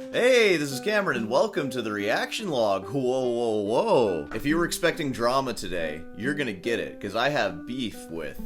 Hey, this is Cameron, and welcome to the reaction log. Whoa, whoa, whoa. If you were expecting drama today, you're gonna get it, because I have beef with,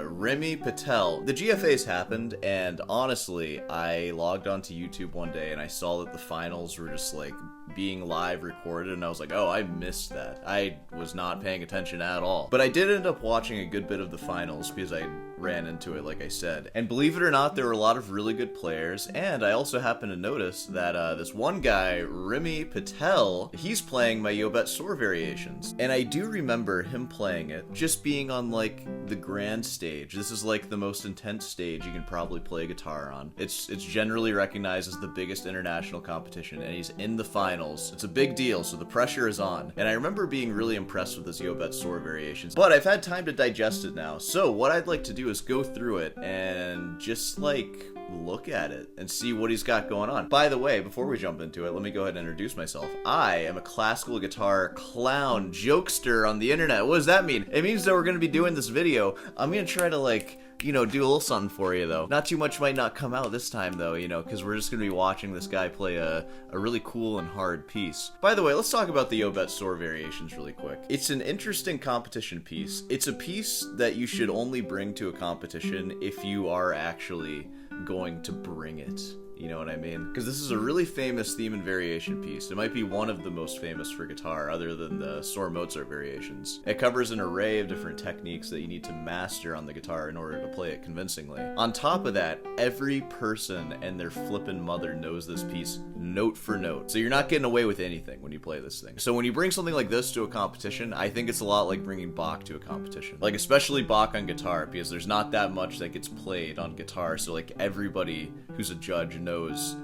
Remy Patel. The GFAs happened, and honestly, I logged onto YouTube one day, and I saw that the finals were just, like, being live recorded, and I was like, oh, I missed that. I was not paying attention at all. But I did end up watching a good bit of the finals, because I ran into it, like I said. And believe it or not, there were a lot of really good players, and I also happened to notice that this one guy, Remy Patel, he's playing my Llobet Soar variations. And I do remember him playing it, just being on, like, the grand stage. This is, like, the most intense stage you can probably play guitar on. It's generally recognized as the biggest international competition, and he's in the finals. It's a big deal, so the pressure is on. And I remember being really impressed with this Llobet Soar variations, but I've had time to digest it now. So what I'd like to do is go through it and just, like, look at it and see what he's got going on. By the way, before we jump into it, let me go ahead and introduce myself. I am a classical guitar clown jokester on the internet. What does that mean? It means that we're going to be doing this video. I'm going to try to, like, you know, do a little something for you, though. Not too much might not come out this time, though, you know, because we're just going to be watching this guy play a really cool and hard piece. By the way, let's talk about the Llobet Soar variations really quick. It's an interesting competition piece. It's a piece that you should only bring to a competition if you are actually going to bring it. You know what I mean? Because this is a really famous theme and variation piece. It might be one of the most famous for guitar, other than the Soar Mozart variations. It covers an array of different techniques that you need to master on the guitar in order to play it convincingly. On top of that, every person and their flippin' mother knows this piece note for note. So you're not getting away with anything when you play this thing. So when you bring something like this to a competition, I think it's a lot like bringing Bach to a competition. Like, especially Bach on guitar, because there's not that much that gets played on guitar, so like everybody who's a judge knows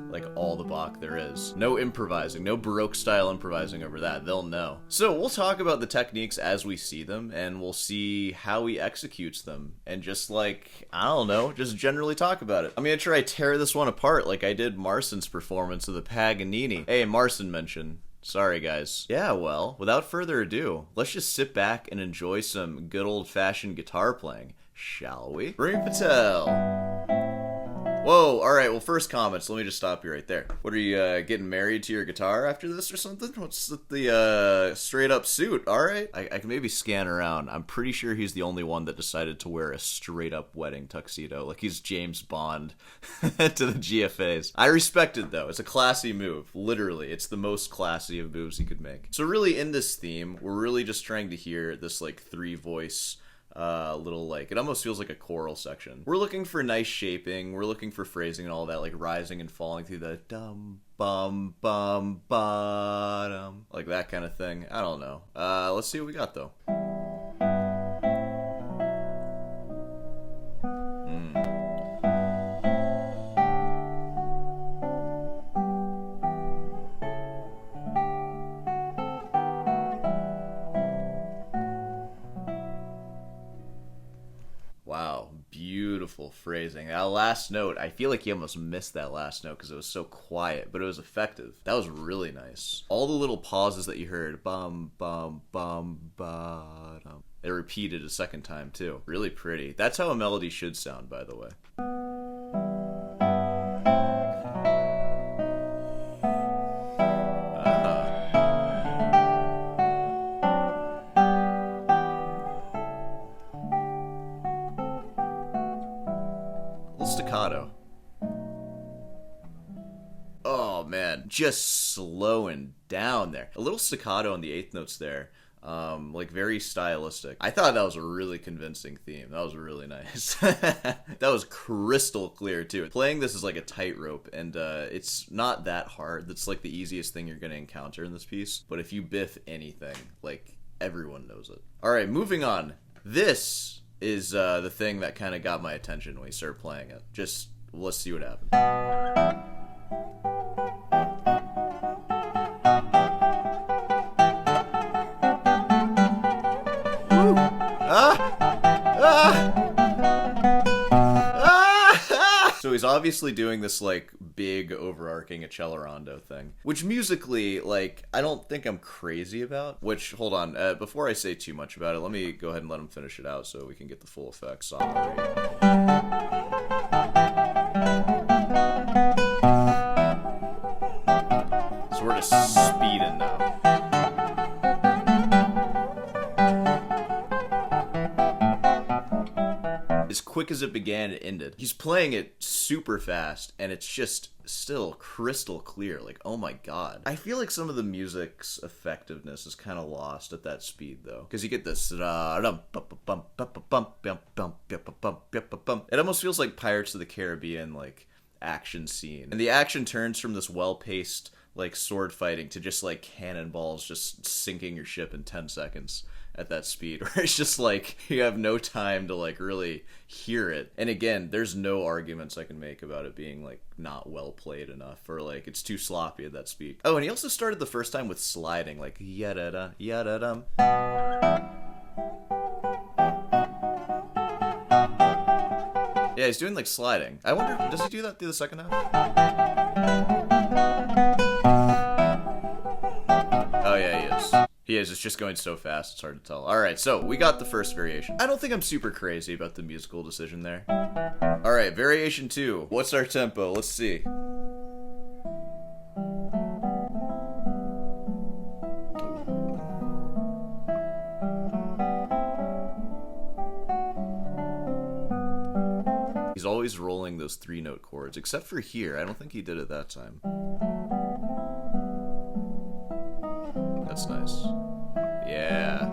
like all the Bach there is. No improvising, no Baroque style improvising over that. They'll know. So we'll talk about the techniques as we see them, and we'll see how he executes them, and just, like, I don't know, just generally talk about it. I'm gonna try to tear this one apart like I did Marston's performance of the Paganini. Hey, Marston mention. Sorry, guys. Yeah, well, without further ado, let's just sit back and enjoy some good old-fashioned guitar playing, shall we? Remy Patel. Whoa, alright, well, first comments, let me just stop you right there. What, are you getting married to your guitar after this or something? What's the straight up suit? Alright, I can maybe scan around. I'm pretty sure he's the only one that decided to wear a straight up wedding tuxedo, like he's James Bond to the GFAs. I respect it though, it's a classy move, literally. It's the most classy of moves he could make. So really in this theme, we're really just trying to hear this like 3-voice little, like, it almost feels like a choral section. We're looking for nice shaping, we're looking for phrasing and all that, like rising and falling through the dum bum bum bottom, like that kind of thing. I don't know. Let's see what we got though. Wow, beautiful phrasing. That last note, I feel like he almost missed that last note because it was so quiet, but it was effective. That was really nice. All the little pauses that you heard, bum, bum, bum, bottom, it repeated a second time too. Really pretty. That's how a melody should sound, by the way. Staccato. Oh man, just slowing down there. A little staccato on the 8th notes there. Like very stylistic. I thought that was a really convincing theme. That was really nice. That was crystal clear too. Playing this is like a tightrope, and it's not that hard. That's like the easiest thing you're gonna encounter in this piece. But if you biff anything, like everyone knows it. Alright, moving on. This is the thing that kind of got my attention when we started playing it. Just, let's see what happens. Woo! So he's obviously doing this, like, big overarching accelerando thing, which musically, like, I don't think I'm crazy about. Which, hold on, before I say too much about it, let me go ahead and let him finish it out so we can get the full effect. Sorry. sort of speed in now. As quick as it began, it ended. He's playing it super fast, and it's just still crystal clear. Like, oh my god. I feel like some of the music's effectiveness is kind of lost at that speed, though. Because you get this... It almost feels like Pirates of the Caribbean, like, action scene. And the action turns from this well-paced, like, sword fighting to just, like, cannonballs just sinking your ship in 10 seconds. At that speed, where it's just like you have no time to like really hear it. And again, there's no arguments I can make about it being like not well played enough, or like it's too sloppy at that speed. Oh, and he also started the first time with sliding, like yada yada dum. Yeah, he's doing like sliding. I wonder, does he do that through the second half? Oh yeah, he is. He is. It's just going so fast, it's hard to tell. Alright, so we got the first variation. I don't think I'm super crazy about the musical decision there. Alright, variation 2. What's our tempo? Let's see. He's always rolling those 3-note chords, except for here. I don't think he did it that time. That's nice. Yeah.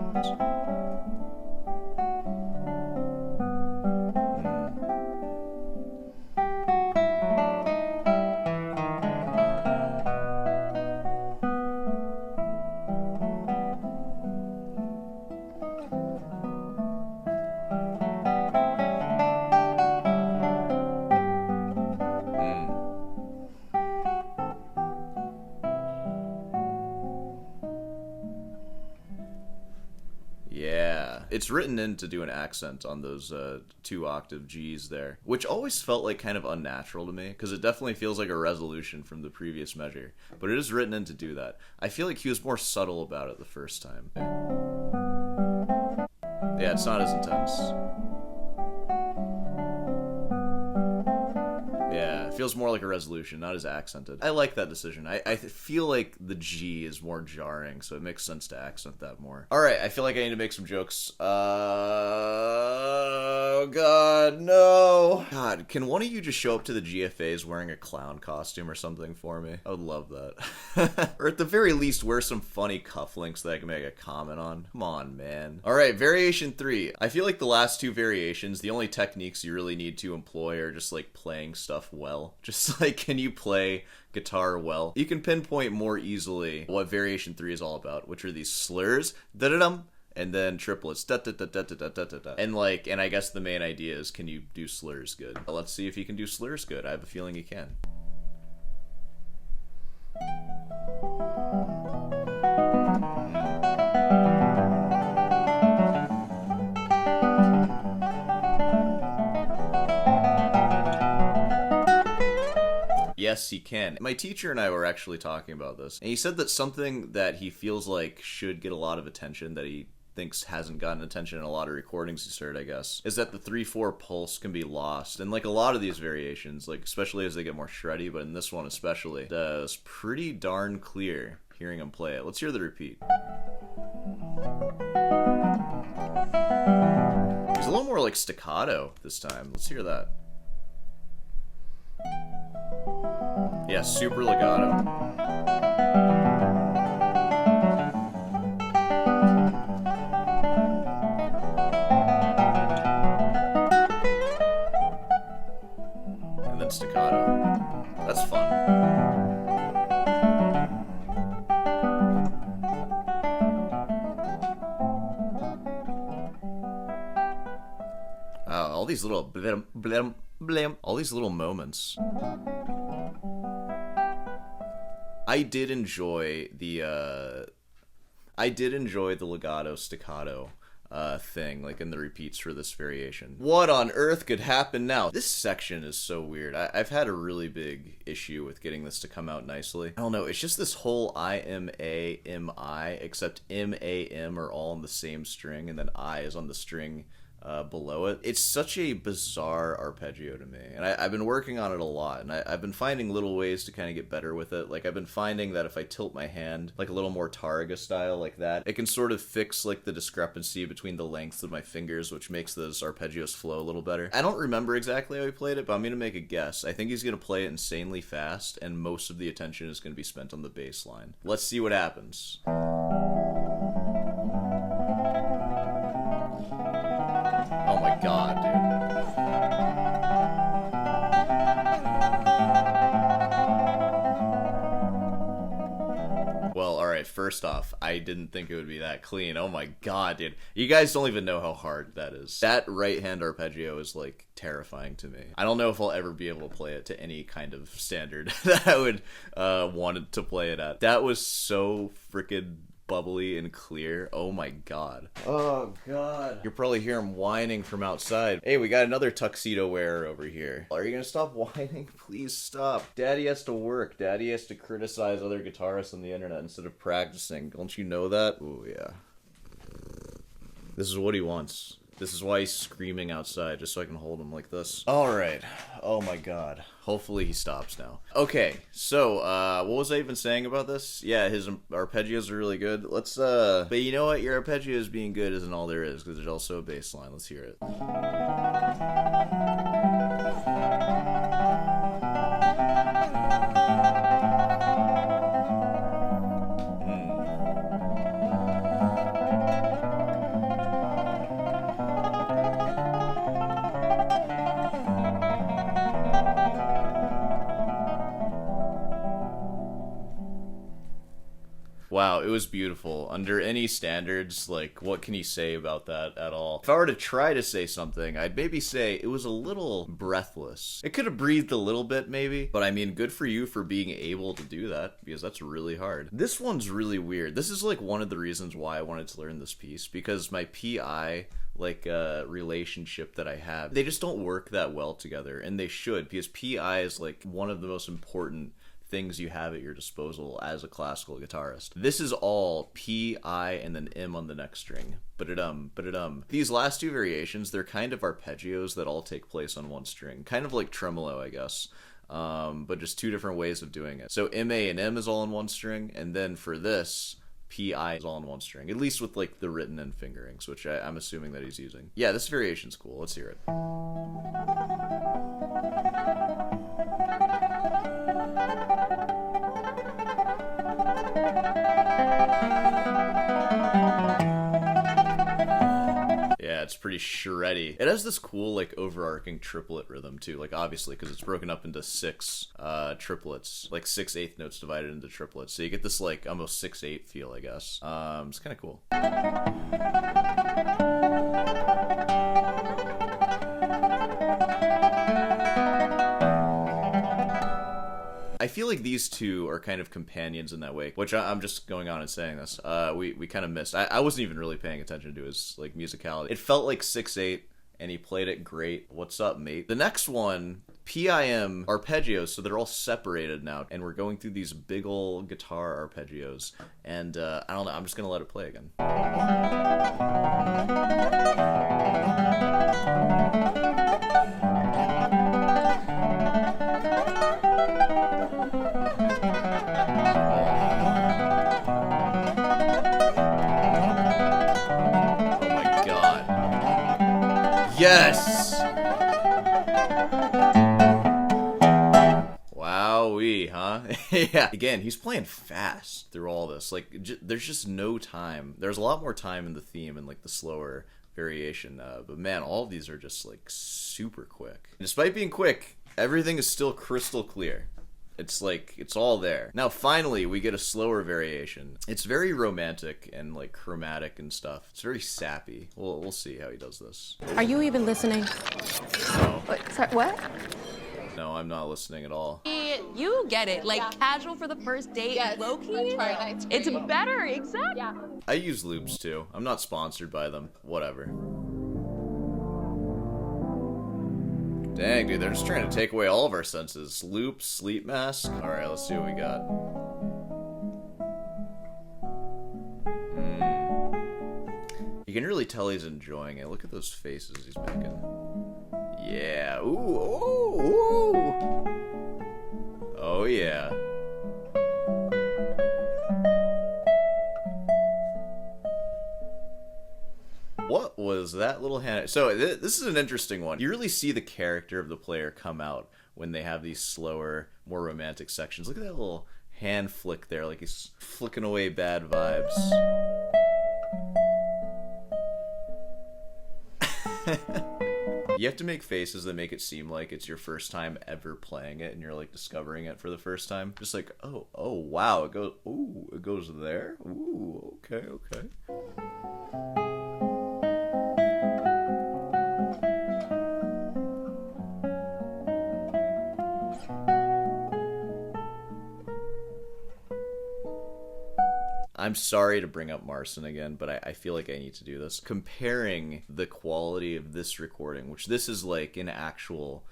It's written in to do an accent on those 2-octave Gs there, which always felt like kind of unnatural to me, because it definitely feels like a resolution from the previous measure, but it is written in to do that. I feel like he was more subtle about it the first time. Yeah, it's not as intense. Yeah, it feels more like a resolution, not as accented. I like that decision. I feel like the G is more jarring, so it makes sense to accent that more. Alright, I feel like I need to make some jokes. Oh god, no. God, can one of you just show up to the GFAs wearing a clown costume or something for me? I would love that. Or at the very least, wear some funny cufflinks that I can make a comment on. Come on, man. Alright, variation 3. I feel like the last 2 variations, the only techniques you really need to employ are just like playing stuff well. Just like, can you play guitar well? You can pinpoint more easily what variation 3 is all about, which are these slurs, da-da-dum, and then triplets, da-da-da-da-da-da-da-da. And like, and I guess the main idea is, can you do slurs good? Let's see if he can do slurs good. I have a feeling he can. Yes, he can. My teacher and I were actually talking about this, and he said that something that he feels like should get a lot of attention, that he thinks hasn't gotten attention in a lot of recordings he's heard, I guess, is that the 3/4 pulse can be lost. And like a lot of these variations, like especially as they get more shreddy, but in this one especially, it's pretty darn clear hearing him play it. Let's hear the repeat. It's a little more like staccato this time. Let's hear that. Yeah, super legato. And then staccato. That's fun. All these little blim, blim, blim, all these little moments. I did enjoy the legato staccato thing, like in the repeats for this variation. What on earth could happen now? This section is so weird. I've had a really big issue with getting this to come out nicely. I don't know, it's just this whole I, M, A, M, I, except M, A, M are all on the same string, and then I is on the string below it. It's such a bizarre arpeggio to me, and I've been working on it a lot, and I've been finding little ways to kind of get better with it. Like, I've been finding that if I tilt my hand like a little more Targa style like that, it can sort of fix like the discrepancy between the lengths of my fingers, which makes those arpeggios flow a little better. I don't remember exactly how he played it, but I'm gonna make a guess. I think he's gonna play it insanely fast, and most of the attention is gonna be spent on the bass line. Let's see what happens. Oh my god, dude. Well, alright, first off, I didn't think it would be that clean. Oh my god, dude. You guys don't even know how hard that is. That right-hand arpeggio is, like, terrifying to me. I don't know if I'll ever be able to play it to any kind of standard that I would want to play it at. That was so freaking bubbly and clear. Oh my god. Oh god. You'll probably hear him whining from outside. Hey, we got another tuxedo wearer over here. Are you gonna stop whining? Please stop. Daddy has to work. Daddy has to criticize other guitarists on the internet instead of practicing. Don't you know that? Oh yeah. This is what he wants. This is why he's screaming outside, just so I can hold him like this. Alright. Oh my god. Hopefully he stops now. Okay, so, what was I even saying about this? Yeah, his arpeggios are really good. Let's, but you know what? Your arpeggios being good isn't all there is, because there's also a bass line. Let's hear it. Wow, it was beautiful. Under any standards, like, what can you say about that at all? If I were to try to say something, I'd maybe say it was a little breathless. It could have breathed a little bit, maybe, but I mean, good for you for being able to do that, because that's really hard. This one's really weird. This is, like, one of the reasons why I wanted to learn this piece, because my PI, like, relationship that I have, they just don't work that well together, and they should, because PI is, like, one of the most important things you have at your disposal as a classical guitarist. This is all P, I, and then M on the next string. But these last two variations, they're kind of arpeggios that all take place on one string. Kind of like tremolo, I guess. But just two different ways of doing it. So M, A, and M is all on one string, and then for this, P, I is all on one string. At least with like the written and fingerings, which I'm assuming that he's using. Yeah, this variation's cool. Let's hear it. Yeah, it's pretty shreddy. It has this cool, like, overarching triplet rhythm, too. Like, obviously, because it's broken up into 6 triplets. Like, 6 eighth notes divided into triplets. So you get this, like, almost 6/8 feel, I guess. It's kind of cool. I feel like these two are kind of companions in that way, which I'm just going on and saying this. We kind of missed. I wasn't even really paying attention to his like musicality. It felt like 6/8, and he played it great. What's up, mate? The next one, PIM arpeggios, so they're all separated now, and we're going through these big ol' guitar arpeggios, and I don't know, I'm just gonna let it play again. Yes! Wowee, huh? Yeah. Again, he's playing fast through all this. Like, there's just no time. There's a lot more time in the theme and, like, the slower variation. But, man, all of these are just, like, super quick. Despite being quick, everything is still crystal clear. It's like, it's all there. Now, finally, we get a slower variation. It's very romantic and, like, chromatic and stuff. It's very sappy. We'll see how he does this. Are you even listening? No. Sorry, what? No, I'm not listening at all. You get it. Like, casual for the first date, Yes, low-key. that's It's great. better, exactly. Yeah. I use loops, too. I'm not sponsored by them. Whatever. Dang, dude, they're just trying to take away all of our senses. Loop, sleep mask. Alright, let's see what we got. You can really tell he's enjoying it. Look at those faces he's making. Yeah. Ooh. Ooh. Ooh. Oh, yeah. What was that little hand? So this is an interesting one. You really see the character of the player come out when they have these slower, more romantic sections. Look at that little hand flick there, like he's flicking away bad vibes. You have to make faces that make it seem like it's your first time ever playing it and you're like discovering it for the first time. Just like, oh wow, it goes there. Ooh, okay. I'm sorry to bring up Marson again, but I feel like I need to do this. Comparing the quality of this recording, which this is like an actual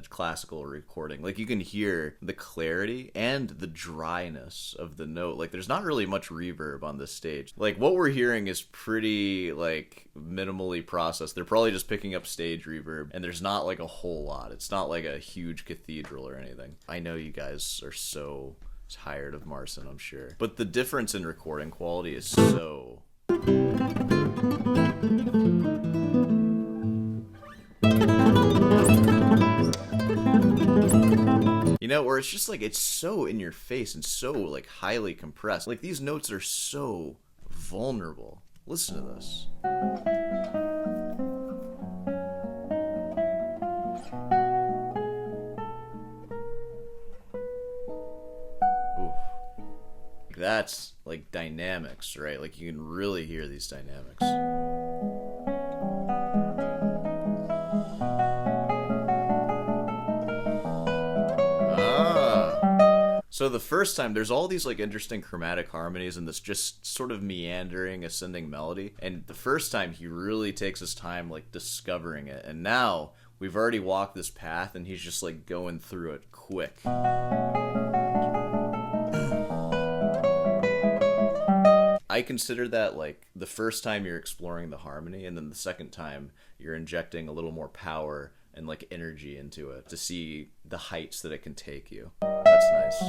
classical recording. Like, you can hear the clarity and the dryness of the note. Like, there's not really much reverb on this stage. Like, what we're hearing is pretty, like, minimally processed. They're probably just picking up stage reverb, and there's not, like, a whole lot. It's not like a huge cathedral or anything. I know you guys are so tired of Marson, I'm sure. But the difference in recording quality is so... You know, where it's just like, it's so in your face and so like highly compressed. Like, these notes are so vulnerable. Listen to this. That's like dynamics, right? Like, you can really hear these dynamics. So the first time, there's all these like interesting chromatic harmonies and this just sort of meandering ascending melody. And the first time, he really takes his time like discovering it. And now we've already walked this path and he's just like going through it quick. I consider that like the first time you're exploring the harmony, and then the second time you're injecting a little more power and like energy into it to see the heights that it can take you. That's nice.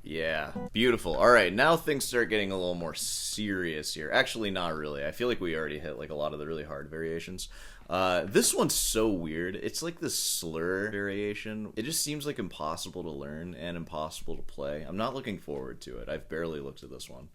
Yeah, beautiful. All right, now things start getting a little more serious here. Actually, not really. I feel like we already hit like a lot of the really hard variations. This one's so weird. It's like the slur variation. It just seems like impossible to learn and impossible to play. I'm not looking forward to it. I've barely looked at this one.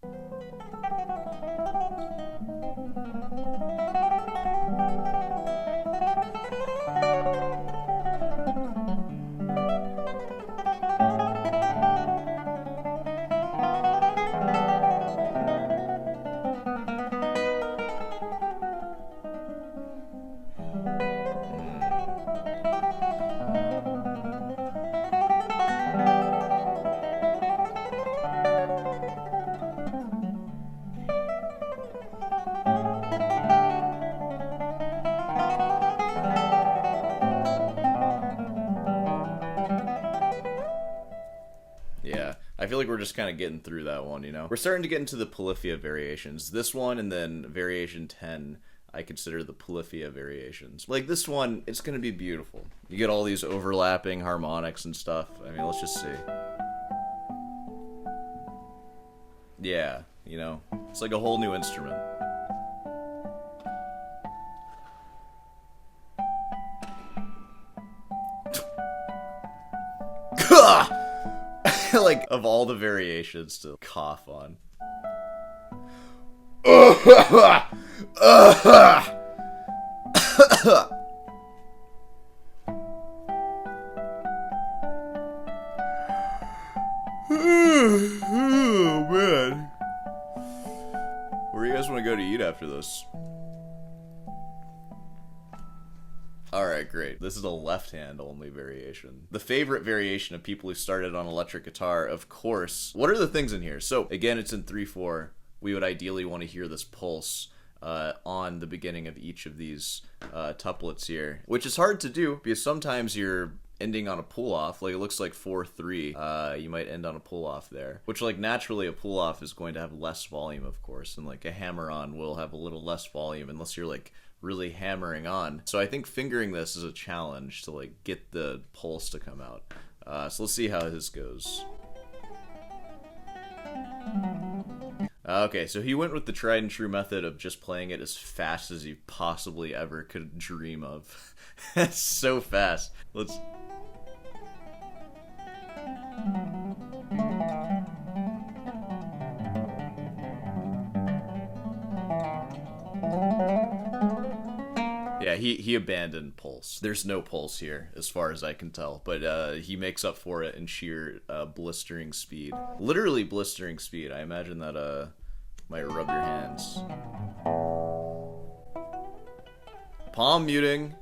I feel like we're just kind of getting through that one, you know? We're starting to get into the Polifia variations. This one and then variation 10, I consider the Polifia variations. Like, this one, it's going to be beautiful. You get all these overlapping harmonics and stuff. I mean, let's just see. Yeah, you know? It's like a whole new instrument. Like, of all the variations to cough on. Oh, man. Where do you guys want to go to eat after this? Alright, great. This is a left-hand only variation. The favorite variation of people who started on electric guitar, of course. What are the things in here? So, again, it's in 3/4. We would ideally want to hear this pulse on the beginning of each of these tuplets here, which is hard to do because sometimes you're ending on a pull-off. Like, it looks like 4/3. You might end on a pull-off there, which, like, naturally a pull-off is going to have less volume, of course, and like a hammer-on will have a little less volume unless you're like really hammering on. So I think fingering this is a challenge to like get the pulse to come out. So let's see how his goes. Okay, so he went with the tried and true method of just playing it as fast as he possibly ever could dream of. That's so fast. Let's... Yeah, he abandoned pulse. There's no pulse here, as far as I can tell, but he makes up for it in sheer blistering speed. Literally blistering speed. I imagine that might rub your hands. Palm muting.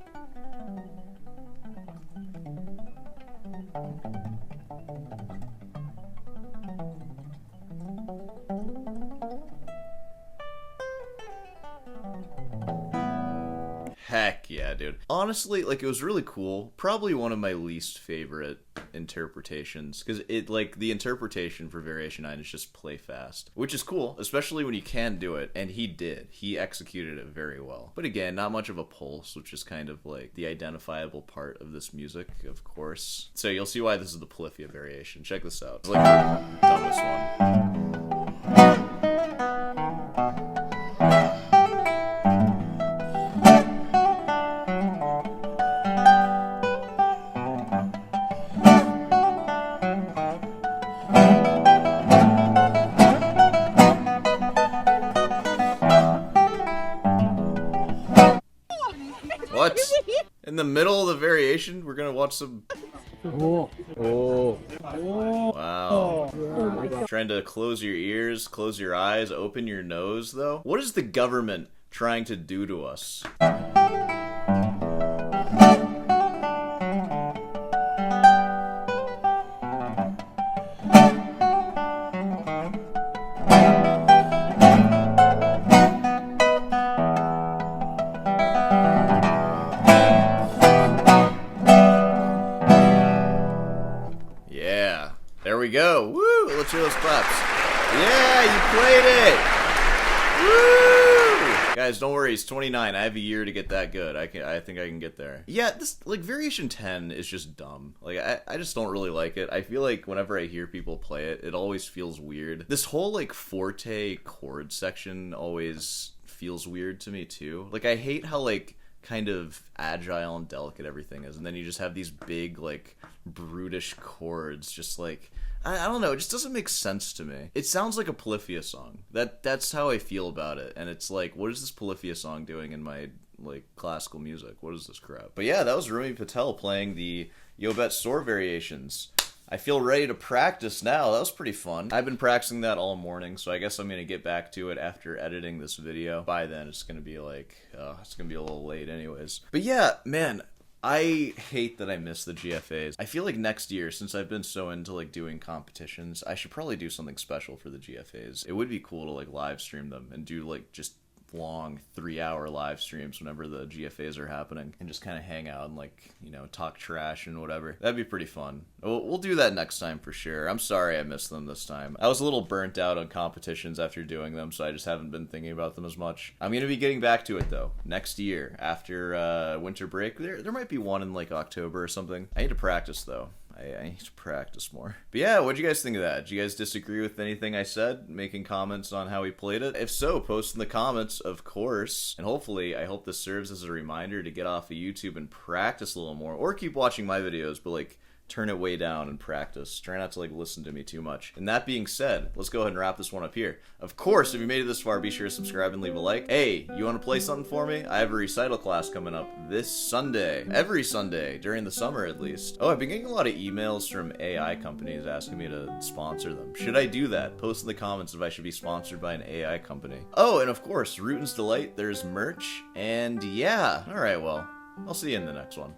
Heck yeah, dude. Honestly, like, it was really cool. Probably one of my least favorite interpretations, because it, like, the interpretation for Variation 9 is just play fast, which is cool, especially when you can do it, and he did. He executed it very well. But again, not much of a pulse, which is kind of, like, the identifiable part of this music, of course. So you'll see why this is the Polifia variation. Check this out. It's like the dumbest one. What? In the middle of the variation, we're gonna watch some... Oh. Oh. Wow. Oh. Trying to close your ears, close your eyes, open your nose, though? What is the government trying to do to us? There we go. Woo! Let's hear those claps. Yeah, you played it! Woo! Guys, don't worry, he's 29. I have a year to get that good. I think I can get there. Yeah, this, like, Variation 10 is just dumb. Like, I just don't really like it. I feel like whenever I hear people play it, it always feels weird. This whole, like, forte chord section always feels weird to me, too. Like, I hate how, like, kind of agile and delicate everything is, and then you just have these big, like, brutish chords, just like, I don't know, it just doesn't make sense to me. It sounds like a Polifia song. That's how I feel about it, and it's like, what is this Polifia song doing in my, like, classical music? What is this crap? But yeah, that was Rumi Patel playing the Llobet Soar variations. I feel ready to practice now. That was pretty fun. I've been practicing that all morning, so I guess I'm gonna get back to it after editing this video. By then, it's gonna be like, it's gonna be a little late anyways. But yeah, man, I hate that I missed the GFAs. I feel like next year, since I've been so into, like, doing competitions, I should probably do something special for the GFAs. It would be cool to, like, live stream them and do, like, just long 3-hour live streams whenever the GFAs are happening and just kind of hang out and, like, you know, talk trash and whatever. That'd be pretty fun. We'll do that next time for sure. I'm sorry I missed them this time. I was a little burnt out on competitions after doing them, so I just haven't been thinking about them as much. I'm gonna be getting back to it though next year after winter break. There might be one in, like, October or something. I need to practice though. I need to practice more. But yeah, what'd you guys think of that? Did you guys disagree with anything I said? Making comments on how he played it? If so, post in the comments, of course. And hopefully, I hope this serves as a reminder to get off of YouTube and practice a little more. Or keep watching my videos, but, like, turn it way down and practice. Try not to, like, listen to me too much. And that being said, let's go ahead and wrap this one up here. Of course, if you made it this far, be sure to subscribe and leave a like. Hey, you want to play something for me? I have a recital class coming up this Sunday. Every Sunday, during the summer at least. Oh, I've been getting a lot of emails from AI companies asking me to sponsor them. Should I do that? Post in the comments if I should be sponsored by an AI company. Oh, and of course, Rootin's Delight, there's merch. And yeah, alright, well, I'll see you in the next one.